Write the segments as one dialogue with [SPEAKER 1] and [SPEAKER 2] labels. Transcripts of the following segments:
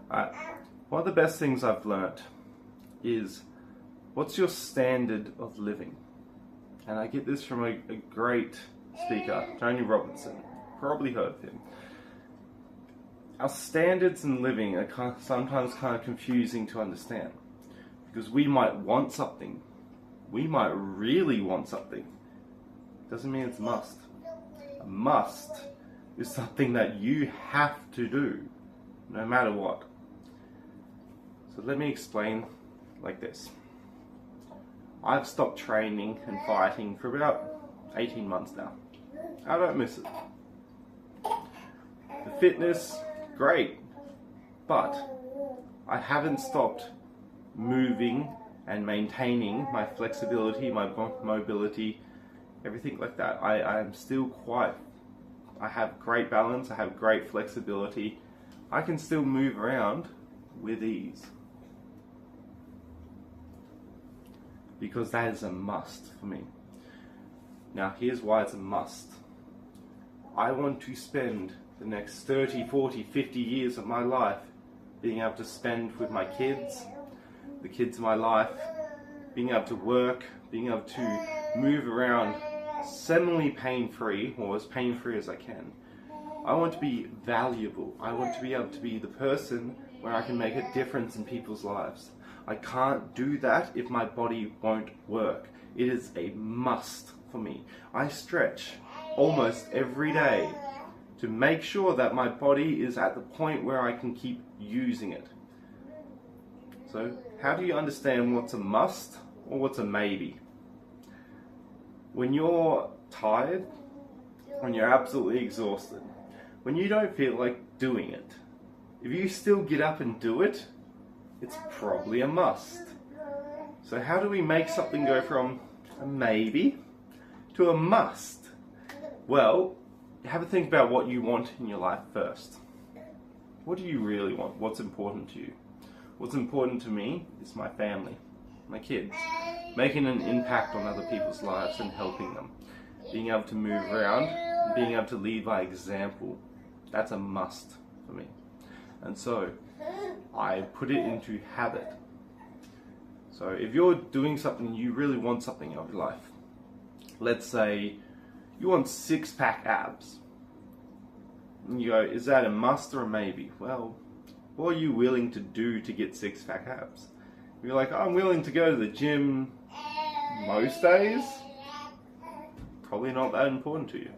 [SPEAKER 1] Uh, One of the best things I've learnt is, what's your standard of living? And I get this from a great speaker, Tony Robinson. Probably heard of him. Our standards in living are sometimes kind of confusing to understand, because we might want something. We might really want something. Doesn't mean it's a must. A must is something that you have to do, no matter what. So let me explain like this. I've stopped training and fighting for about 18 months now. I don't miss it. The fitness, great, but I haven't stopped moving and maintaining my flexibility, my mobility, everything like that. I am still I have great balance, I have great flexibility. I can still move around with ease. Because that is a must for me. Now here's why it's a must. I want to spend the next 30, 40, 50 years of my life being able to spend with my kids, the kids of my life, being able to work, being able to move around semi pain-free, or as pain-free as I can. I want to be valuable. I want to be able to be the person where I can make a difference in people's lives. I can't do that if my body won't work. It is a must for me. I stretch almost every day to make sure that my body is at the point where I can keep using it. So, how do you understand what's a must or what's a maybe? When you're tired, when you're absolutely exhausted, when you don't feel like doing it, if you still get up and do it, it's probably a must. So how do we make something go from a maybe to a must? Well, have a think about what you want in your life first. What do you really want? What's important to you? What's important to me is my family, my kids, making an impact on other people's lives and helping them, being able to move around, being able to lead by example. That's a must for me. And so I put it into habit. So if you're doing something, you really want something in your life. Let's say you want six-pack abs. And you go, is that a must or a maybe? Well, what are you willing to do to get six-pack abs? If you're like, I'm willing to go to the gym most days, probably not that important to you.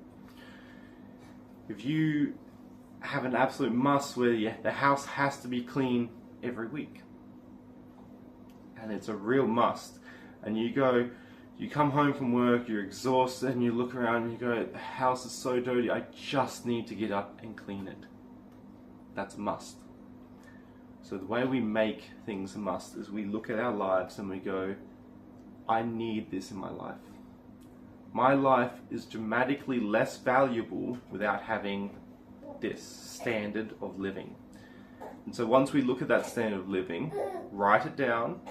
[SPEAKER 1] If you have an absolute must where the house has to be clean every week, and it's a real must, and you come home from work, you're exhausted, and you look around and you go, the house is so dirty, I just need to get up and clean it. That's a must. So the way we make things a must is we look at our lives and we go, I need this in my life. My life is dramatically less valuable without having this standard of living. And so once we look at that standard of living, write it down,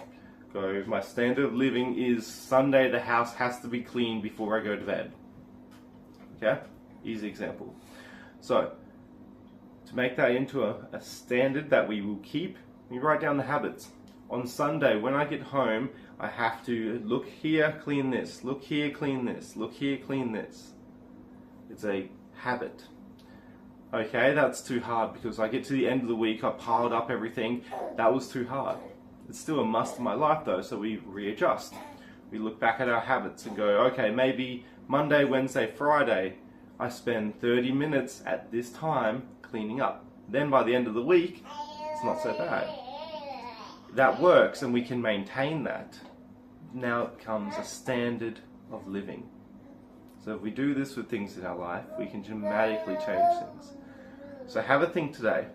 [SPEAKER 1] go, my standard of living is Sunday the house has to be clean before I go to bed. Okay? Easy example. So, to make that into a standard that we will keep, we write down the habits. On Sunday, when I get home, I have to look here, clean this, look here, clean this, look here, clean this. It's a habit. Okay, that's too hard because I get to the end of the week, I piled up everything, that was too hard. It's still a must in my life though, so we readjust. We look back at our habits and go, okay, maybe Monday, Wednesday, Friday, I spend 30 minutes at this time cleaning up. Then by the end of the week, it's not so bad. That works and we can maintain that. Now it becomes a standard of living. So if we do this with things in our life, we can dramatically change things. So have a think today.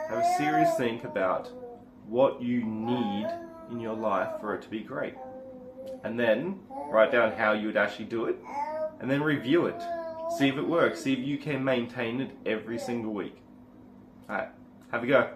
[SPEAKER 1] Have a serious think about what you need in your life for it to be great. And then write down how you would actually do it. And then review it. See if it works. See if you can maintain it every single week. Alright, have a go.